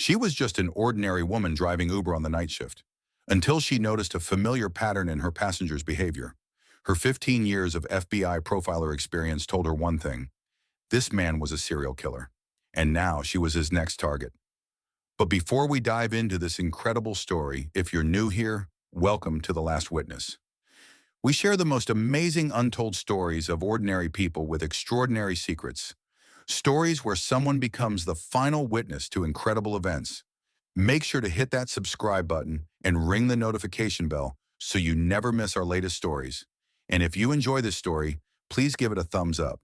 She was just an ordinary woman driving Uber on the night shift, until she noticed a familiar pattern in her passengers' behavior. Her 15 years of FBI profiler experience told her one thing: this man was a serial killer, and now she was his next target. But before we dive into this incredible story, if you're new here, welcome to The Last Witness. We share the most amazing untold stories of ordinary people with extraordinary secrets. Stories where someone becomes the final witness to incredible events. Make sure to hit that subscribe button and ring the notification bell so you never miss our latest stories. And if you enjoy this story, please give it a thumbs up.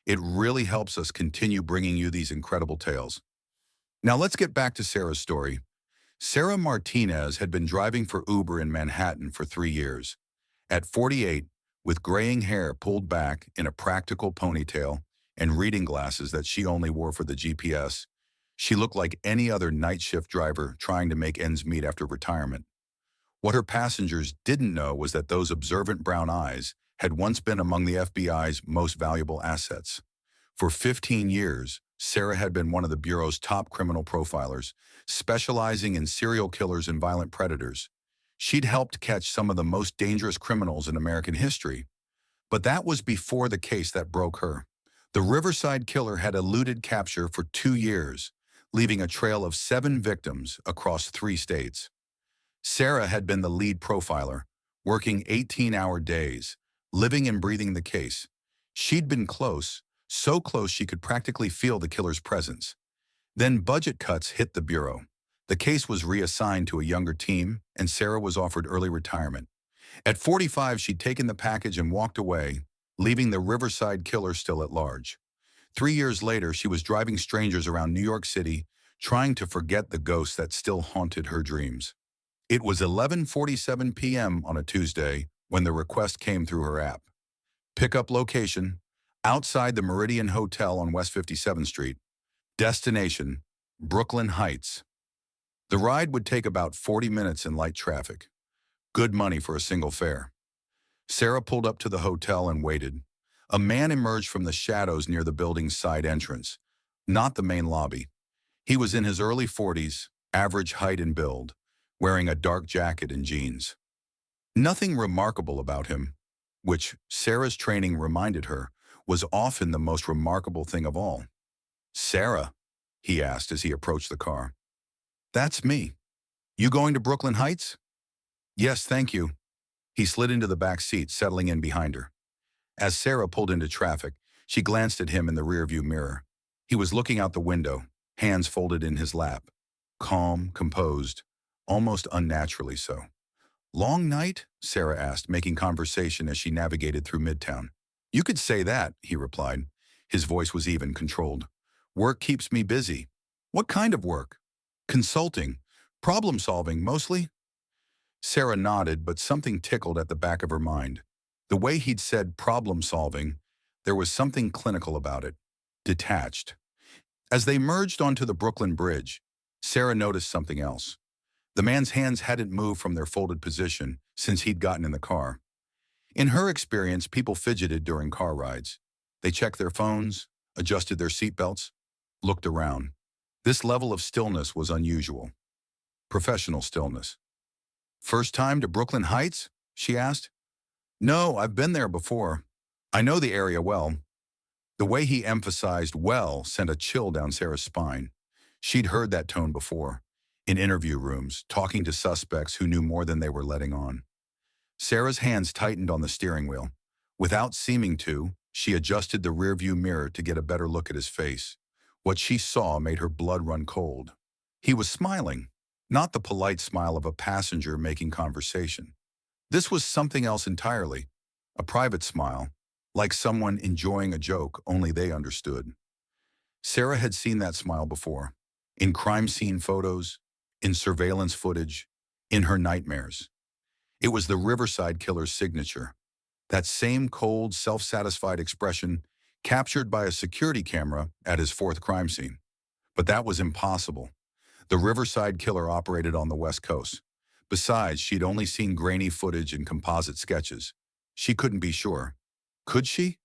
It really helps us continue bringing you these incredible tales. Now let's get back to Sarah's story. Sarah Martinez had been driving for Uber in Manhattan for 3 years. At 48, with graying hair pulled back in a practical ponytail and reading glasses that she only wore for the GPS, she looked like any other night shift driver trying to make ends meet after retirement. What her passengers didn't know was that those observant brown eyes had once been among the FBI's most valuable assets. For 15 years, Sarah had been one of the Bureau's top criminal profilers, specializing in serial killers and violent predators. She'd helped catch some of the most dangerous criminals in American history. But that was before the case that broke her. The Riverside Killer had eluded capture for 2 years, leaving a trail of 7 victims across 3 states. Sarah had been the lead profiler, working 18-hour days, living and breathing the case. She'd been close, so close she could practically feel the killer's presence. Then budget cuts hit the Bureau. The case was reassigned to a younger team, and Sarah was offered early retirement. At 45, she'd taken the package and walked away, leaving the Riverside Killer still at large. 3 years later, she was driving strangers around New York City, trying to forget the ghosts that still haunted her dreams. It was 11:47 p.m. on a Tuesday when the request came through her app. Pickup location: outside the Meridian Hotel on West 57th Street. Destination: Brooklyn Heights. The ride would take about 40 minutes in light traffic. Good money for a single fare. Sarah pulled up to the hotel and waited. A man emerged from the shadows near the building's side entrance, not the main lobby. He was in his early 40s, average height and build, wearing a dark jacket and jeans. Nothing remarkable about him, which Sarah's training reminded her was often the most remarkable thing of all. "Sarah?" he asked as he approached the car. "That's me. You going to Brooklyn Heights?" "Yes, thank you." He slid into the back seat, settling in behind her. As Sarah pulled into traffic, she glanced at him in the rearview mirror. He was looking out the window, hands folded in his lap. Calm, composed, almost unnaturally so. "Long night?" Sarah asked, making conversation as she navigated through Midtown. "You could say that," he replied. His voice was even, controlled. "Work keeps me busy." "What kind of work?" "Consulting. Problem solving, mostly." Sarah nodded, but something tickled at the back of her mind. The way he'd said problem solving, there was something clinical about it. Detached. As they merged onto the Brooklyn Bridge, Sarah noticed something else. The man's hands hadn't moved from their folded position since he'd gotten in the car. In her experience, people fidgeted during car rides. They checked their phones, adjusted their seatbelts, looked around. This level of stillness was unusual. Professional stillness. "First time to Brooklyn Heights?" she asked. "No, I've been there before. I know the area well." The way he emphasized "well" sent a chill down Sarah's spine. She'd heard that tone before, in interview rooms, talking to suspects who knew more than they were letting on. Sarah's hands tightened on the steering wheel. Without seeming to, she adjusted the rearview mirror to get a better look at his face. What she saw made her blood run cold. He was smiling, not the polite smile of a passenger making conversation. This was something else entirely, a private smile, like someone enjoying a joke only they understood. Sarah had seen that smile before, in crime scene photos, in surveillance footage, in her nightmares. It was the Riverside Killer's signature, that same cold, self-satisfied expression captured by a security camera at his 4th crime scene. But that was impossible. The Riverside Killer operated on the West Coast. Besides, she'd only seen grainy footage and composite sketches. She couldn't be sure. Could she?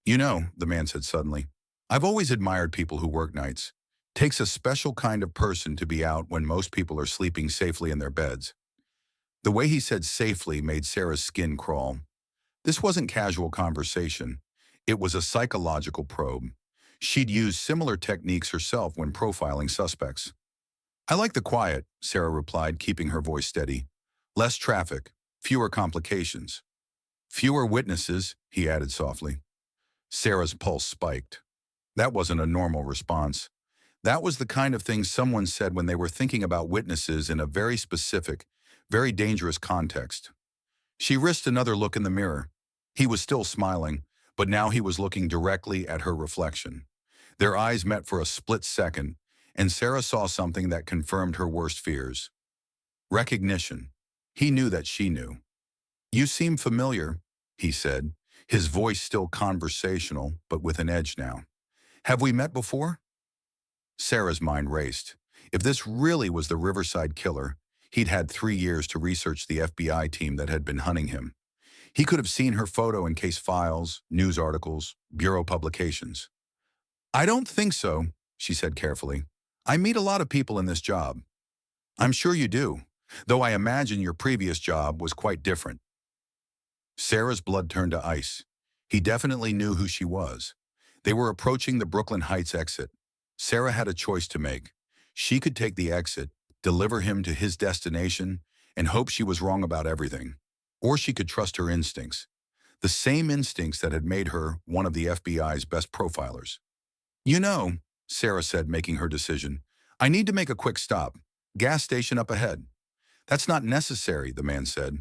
"You know," the man said suddenly, "I've always admired people who work nights. Takes a special kind of person to be out when most people are sleeping safely in their beds. The way he said safely made Sarah's skin crawl. This wasn't casual conversation. It was a psychological probe. She'd used similar techniques herself when profiling suspects. I like the quiet, Sarah replied, keeping her voice steady. Less traffic, fewer complications. Fewer witnesses, he added softly. Sarah's pulse spiked. That wasn't a normal response. That was the kind of thing someone said when they were thinking about witnesses in a very specific, very dangerous context. She risked another look in the mirror. He was still smiling, but now he was looking directly at her reflection. Their eyes met for a split second, and Sarah saw something that confirmed her worst fears. Recognition. He knew that she knew. You seem familiar, he said, his voice still conversational, but with an edge now. Have we met before? Sarah's mind raced. If this really was the Riverside killer, he'd had 3 years to research the FBI team that had been hunting him. He could have seen her photo in case files, news articles, bureau publications. I don't think so, she said carefully. I meet a lot of people in this job. I'm sure you do, though I imagine your previous job was quite different. Sarah's blood turned to ice. He definitely knew who she was. They were approaching the Brooklyn Heights exit. Sarah had a choice to make. She could take the exit, deliver him to his destination, and hope she was wrong about everything. Or she could trust her instincts. The same instincts that had made her one of the FBI's best profilers. You know, Sarah said, making her decision, I need to make a quick stop. Gas station up ahead. That's not necessary, the man said.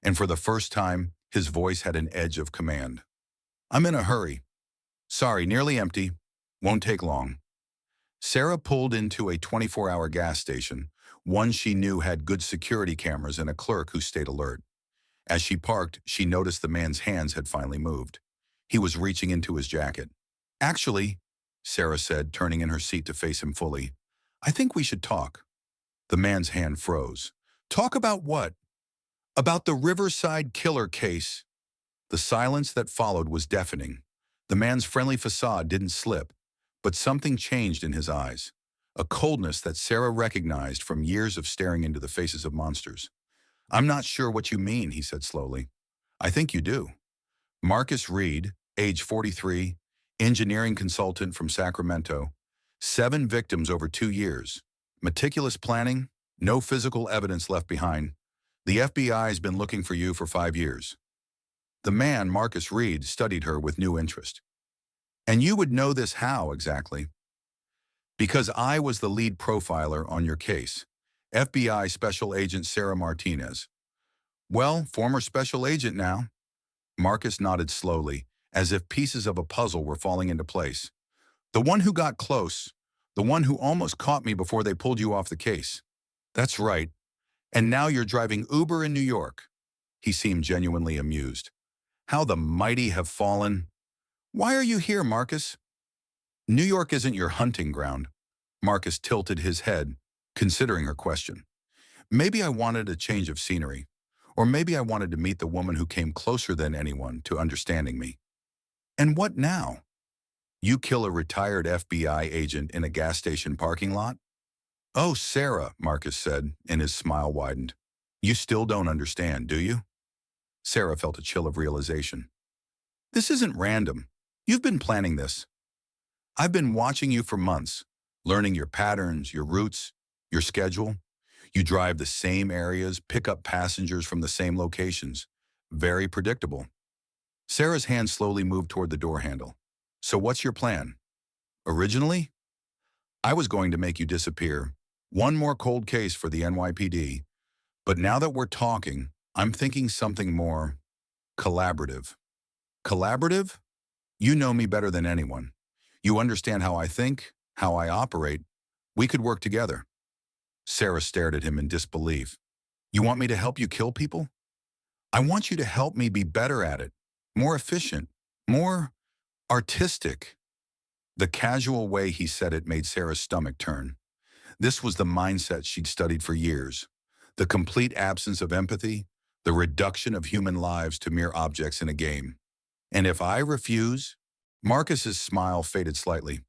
And for the first time, his voice had an edge of command. I'm in a hurry. Sorry, nearly empty. Won't take long. Sarah pulled into a 24-hour gas station, one she knew had good security cameras and a clerk who stayed alert. As she parked, she noticed the man's hands had finally moved. He was reaching into his jacket. Actually, Sarah said, turning in her seat to face him fully, I think we should talk. The man's hand froze. Talk about what? About the Riverside killer case. The silence that followed was deafening. The man's friendly facade didn't slip, but something changed in his eyes. A coldness that Sarah recognized from years of staring into the faces of monsters. I'm not sure what you mean, he said slowly. I think you do. Marcus Reed, age 43, engineering consultant from Sacramento. 7 victims over 2 years. Meticulous planning, no physical evidence left behind. The FBI has been looking for you for 5 years. The man, Marcus Reed, studied her with new interest. And you would know this how exactly? Because I was the lead profiler on your case, FBI Special Agent Sarah Martinez. Well, former special agent now. Marcus nodded slowly, as if pieces of a puzzle were falling into place. The one who got close, the one who almost caught me before they pulled you off the case. That's right. And now you're driving Uber in New York. He seemed genuinely amused. How the mighty have fallen. Why are you here, Marcus? New York isn't your hunting ground. Marcus tilted his head, considering her question. Maybe I wanted a change of scenery. Or maybe I wanted to meet the woman who came closer than anyone to understanding me. And what now? You kill a retired FBI agent in a gas station parking lot? Oh, Sarah, Marcus said, and his smile widened. You still don't understand, do you? Sarah felt a chill of realization. This isn't random. You've been planning this. I've been watching you for months, learning your patterns, your routes, your schedule. You drive the same areas, pick up passengers from the same locations. Very predictable. Sarah's hand slowly moved toward the door handle. So what's your plan? Originally, I was going to make you disappear. One more cold case for the NYPD. But now that we're talking, I'm thinking something more collaborative. Collaborative? You know me better than anyone. You understand how I think, how I operate. We could work together. Sarah stared at him in disbelief. You want me to help you kill people? I want you to help me be better at it, more efficient, more artistic. The casual way he said it made Sarah's stomach turn. This was the mindset she'd studied for years. The complete absence of empathy, the reduction of human lives to mere objects in a game. And if I refuse? Marcus's smile faded slightly.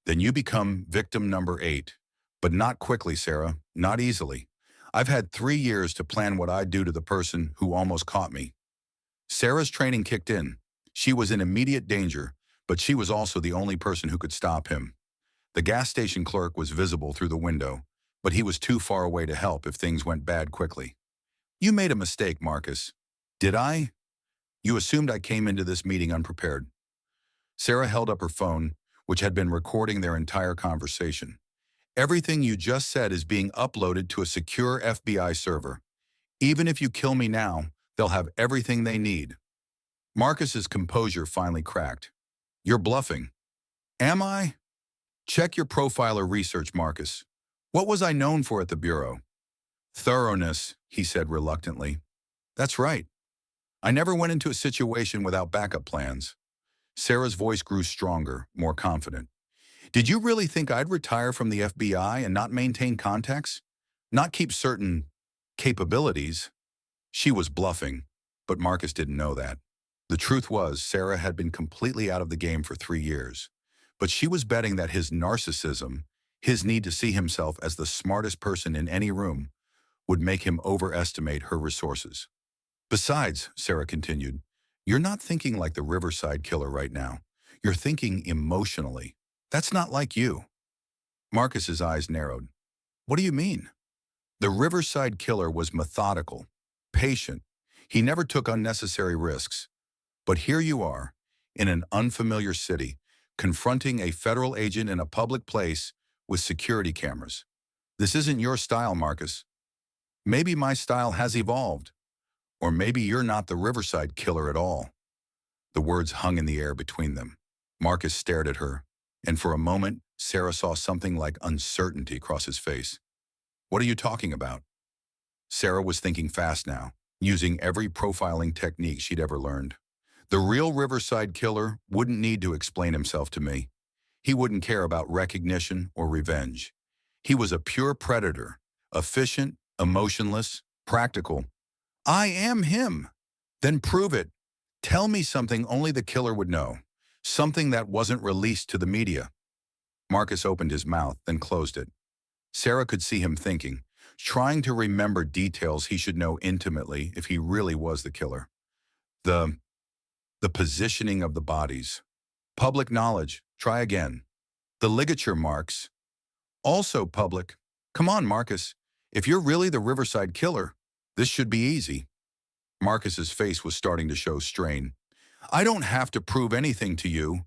Then you become victim number 8. But not quickly, Sarah, not easily. I've had 3 years to plan what I'd do to the person who almost caught me. Sarah's training kicked in. She was in immediate danger, but she was also the only person who could stop him. The gas station clerk was visible through the window, but he was too far away to help if things went bad quickly. You made a mistake, Marcus. Did I? You assumed I came into this meeting unprepared. Sarah held up her phone, which had been recording their entire conversation. Everything you just said is being uploaded to a secure FBI server. Even if you kill me now, they'll have everything they need. Marcus's composure finally cracked. You're bluffing. Am I? Check your profiler research, Marcus. What was I known for at the Bureau? Thoroughness, he said reluctantly. That's right. I never went into a situation without backup plans. Sarah's voice grew stronger, more confident. Did you really think I'd retire from the FBI and not maintain contacts? Not keep certain capabilities? She was bluffing, but Marcus didn't know that. The truth was, Sarah had been completely out of the game for 3 years. But she was betting that his narcissism, his need to see himself as the smartest person in any room, would make him overestimate her resources. Besides, Sarah continued, you're not thinking like the Riverside Killer right now. You're thinking emotionally. That's not like you. Marcus's eyes narrowed. What do you mean? The Riverside Killer was methodical, patient. He never took unnecessary risks. But here you are, in an unfamiliar city, confronting a federal agent in a public place with security cameras. This isn't your style, Marcus. Maybe my style has evolved. Or maybe you're not the Riverside Killer at all. The words hung in the air between them. Marcus stared at her, and for a moment, Sarah saw something like uncertainty cross his face. What are you talking about? Sarah was thinking fast now, using every profiling technique she'd ever learned. The real Riverside Killer wouldn't need to explain himself to me. He wouldn't care about recognition or revenge. He was a pure predator, efficient, emotionless, practical. I am him. Then prove it. Tell me something only the killer would know. Something that wasn't released to the media. Marcus opened his mouth, then closed it. Sarah could see him thinking, trying to remember details he should know intimately if he really was the killer. The positioning of the bodies. Public knowledge. Try again. The ligature marks. Also public. Come on, Marcus. If you're really the Riverside Killer, this should be easy. Marcus's face was starting to show strain. I don't have to prove anything to you.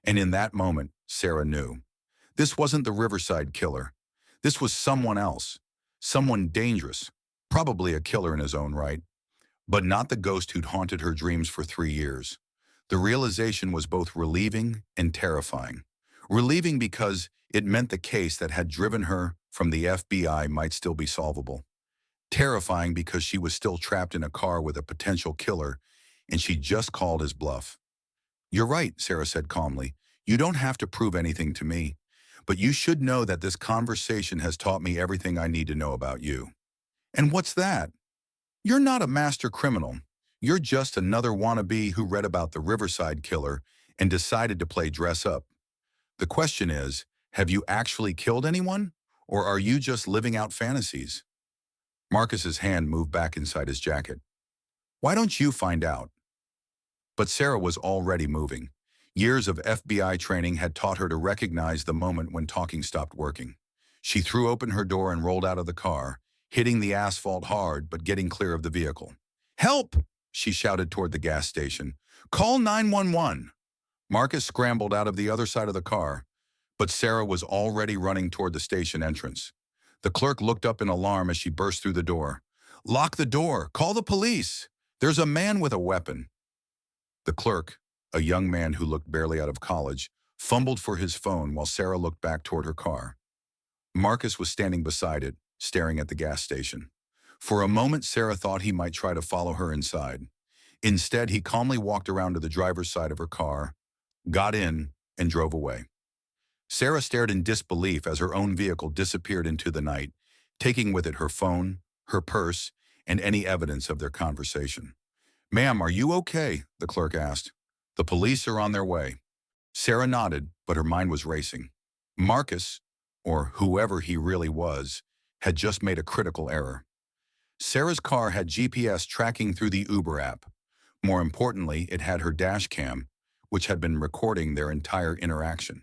And in that moment, Sarah knew. This wasn't the Riverside Killer. This was someone else. Someone dangerous. Probably a killer in his own right. But not the ghost who'd haunted her dreams for 3 years. The realization was both relieving and terrifying. Relieving because it meant the case that had driven her from the FBI might still be solvable. Terrifying because she was still trapped in a car with a potential killer, and she just called his bluff. You're right, Sarah said calmly. You don't have to prove anything to me, but you should know that this conversation has taught me everything I need to know about you. And what's that? You're not a master criminal. You're just another wannabe who read about the Riverside Killer and decided to play dress up. The question is, have you actually killed anyone, or are you just living out fantasies? Marcus's hand moved back inside his jacket. Why don't you find out? But Sarah was already moving. Years of FBI training had taught her to recognize the moment when talking stopped working. She threw open her door and rolled out of the car, hitting the asphalt hard but getting clear of the vehicle. Help! She shouted toward the gas station. Call 911. Marcus scrambled out of the other side of the car, but Sarah was already running toward the station entrance. The clerk looked up in alarm as she burst through the door. Lock the door! Call the police! There's a man with a weapon. The clerk, a young man who looked barely out of college, fumbled for his phone while Sarah looked back toward her car. Marcus was standing beside it, staring at the gas station. For a moment, Sarah thought he might try to follow her inside. Instead, he calmly walked around to the driver's side of her car, got in, and drove away. Sarah stared in disbelief as her own vehicle disappeared into the night, taking with it her phone, her purse, and any evidence of their conversation. Ma'am, are you okay? The clerk asked. The police are on their way. Sarah nodded, but her mind was racing. Marcus, or whoever he really was, had just made a critical error. Sarah's car had GPS tracking through the Uber app. More importantly, it had her dash cam, which had been recording their entire interaction.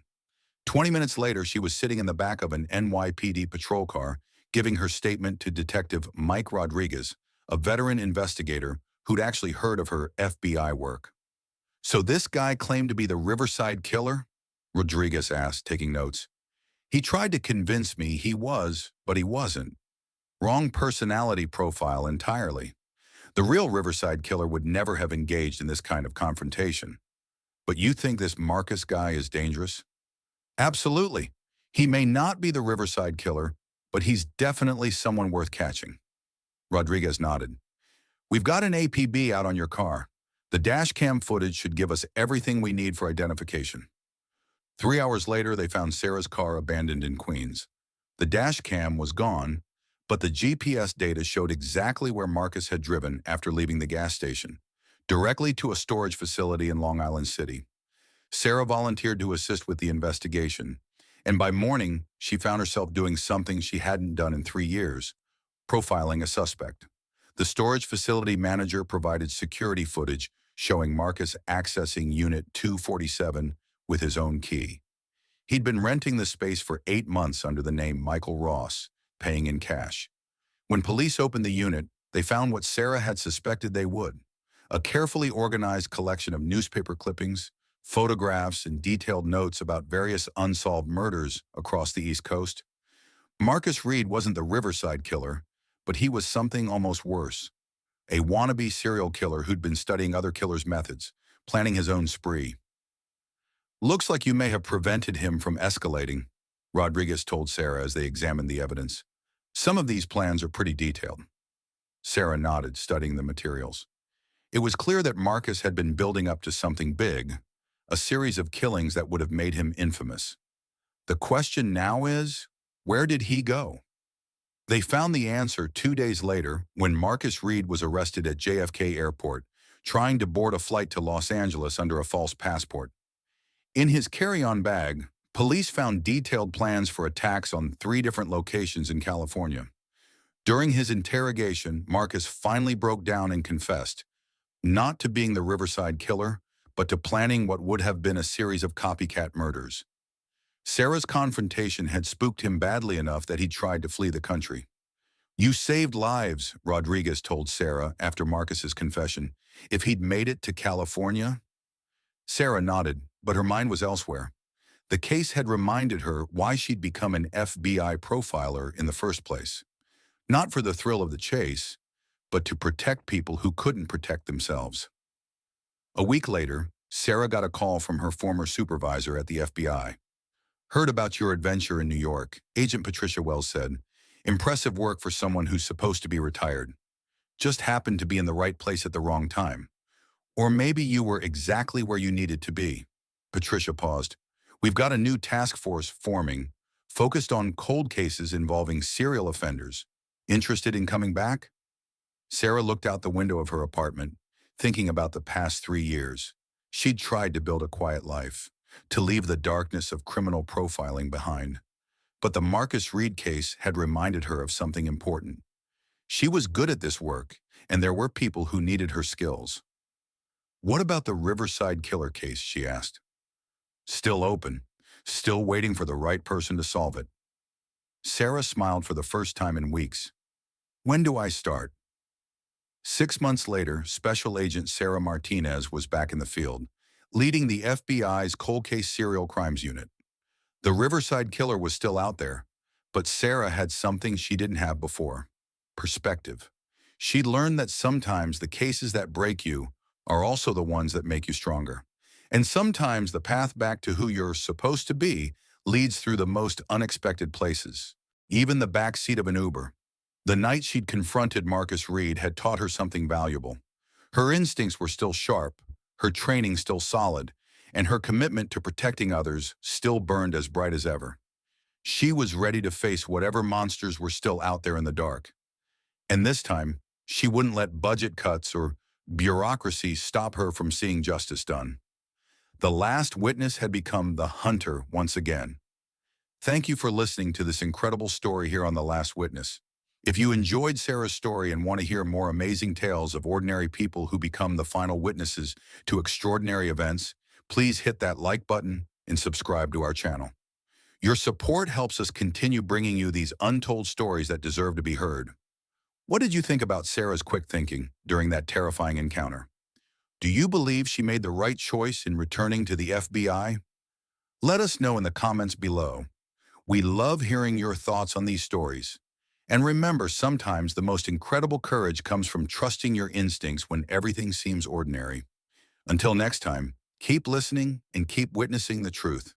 20 minutes later, she was sitting in the back of an NYPD patrol car, giving her statement to Detective Mike Rodriguez, a veteran investigator who'd actually heard of her FBI work. "So this guy claimed to be the Riverside Killer?" Rodriguez asked, taking notes. "He tried to convince me he was, but he wasn't. Wrong personality profile entirely. The real Riverside Killer would never have engaged in this kind of confrontation. But you think this Marcus guy is dangerous?" "Absolutely. He may not be the Riverside Killer, but he's definitely someone worth catching." Rodriguez nodded. "We've got an APB out on your car. The dash cam footage should give us everything we need for identification." 3 hours later, they found Sarah's car abandoned in Queens. The dash cam was gone, but the GPS data showed exactly where Marcus had driven after leaving the gas station, directly to a storage facility in Long Island City. Sarah volunteered to assist with the investigation, and by morning, she found herself doing something she hadn't done in 3 years, profiling a suspect. The storage facility manager provided security footage showing Marcus accessing Unit 247 with his own key. He'd been renting the space for 8 months under the name Michael Ross, paying in cash. When police opened the unit, they found what Sarah had suspected they would: a carefully organized collection of newspaper clippings, photographs, and detailed notes about various unsolved murders across the East Coast. Marcus Reed wasn't the Riverside Killer, but he was something almost worse: a wannabe serial killer who'd been studying other killers' methods, planning his own spree. "Looks like you may have prevented him from escalating," Rodriguez told Sarah as they examined the evidence. "Some of these plans are pretty detailed." Sarah nodded, studying the materials. It was clear that Marcus had been building up to something big, a series of killings that would have made him infamous. The question now is, where did he go? They found the answer 2 days later when Marcus Reed was arrested at JFK Airport, trying to board a flight to Los Angeles under a false passport. In his carry-on bag, police found detailed plans for attacks on 3 different locations in California. During his interrogation, Marcus finally broke down and confessed, not to being the Riverside Killer, but to planning what would have been a series of copycat murders. Sarah's confrontation had spooked him badly enough that he tried to flee the country. "You saved lives," Rodriguez told Sarah after Marcus's confession. "If he'd made it to California—" Sarah nodded, but her mind was elsewhere. The case had reminded her why she'd become an FBI profiler in the first place. Not for the thrill of the chase, but to protect people who couldn't protect themselves. A week later, Sarah got a call from her former supervisor at the FBI. "Heard about your adventure in New York," Agent Patricia Wells said. "Impressive work for someone who's supposed to be retired. Just happened to be in the right place at the wrong time. Or maybe you were exactly where you needed to be." Patricia paused. "We've got a new task force forming, focused on cold cases involving serial offenders. Interested in coming back?" Sarah looked out the window of her apartment, thinking about the past 3 years. She'd tried to build a quiet life, to leave the darkness of criminal profiling behind. But the Marcus Reed case had reminded her of something important. She was good at this work, and there were people who needed her skills. "What about the Riverside Killer case?" she asked. "Still open. Still waiting for the right person to solve it." Sarah smiled for the first time in weeks. "When do I start?" 6 months later, Special Agent Sarah Martinez was back in the field, leading the FBI's cold case serial crimes unit. The Riverside Killer was still out there, but Sarah had something she didn't have before: perspective. She'd learned that sometimes the cases that break you are also the ones that make you stronger. And sometimes the path back to who you're supposed to be leads through the most unexpected places, even the back seat of an Uber. The night she'd confronted Marcus Reed had taught her something valuable. Her instincts were still sharp, her training still solid, and her commitment to protecting others still burned as bright as ever. She was ready to face whatever monsters were still out there in the dark. And this time, she wouldn't let budget cuts or bureaucracy stop her from seeing justice done. The last witness had become the hunter once again. Thank you for listening to this incredible story here on The Last Witness. If you enjoyed Sarah's story and want to hear more amazing tales of ordinary people who become the final witnesses to extraordinary events, please hit that like button and subscribe to our channel. Your support helps us continue bringing you these untold stories that deserve to be heard. What did you think about Sarah's quick thinking during that terrifying encounter? Do you believe she made the right choice in returning to the FBI? Let us know in the comments below. We love hearing your thoughts on these stories. And remember, sometimes the most incredible courage comes from trusting your instincts when everything seems ordinary. Until next time, keep listening and keep witnessing the truth.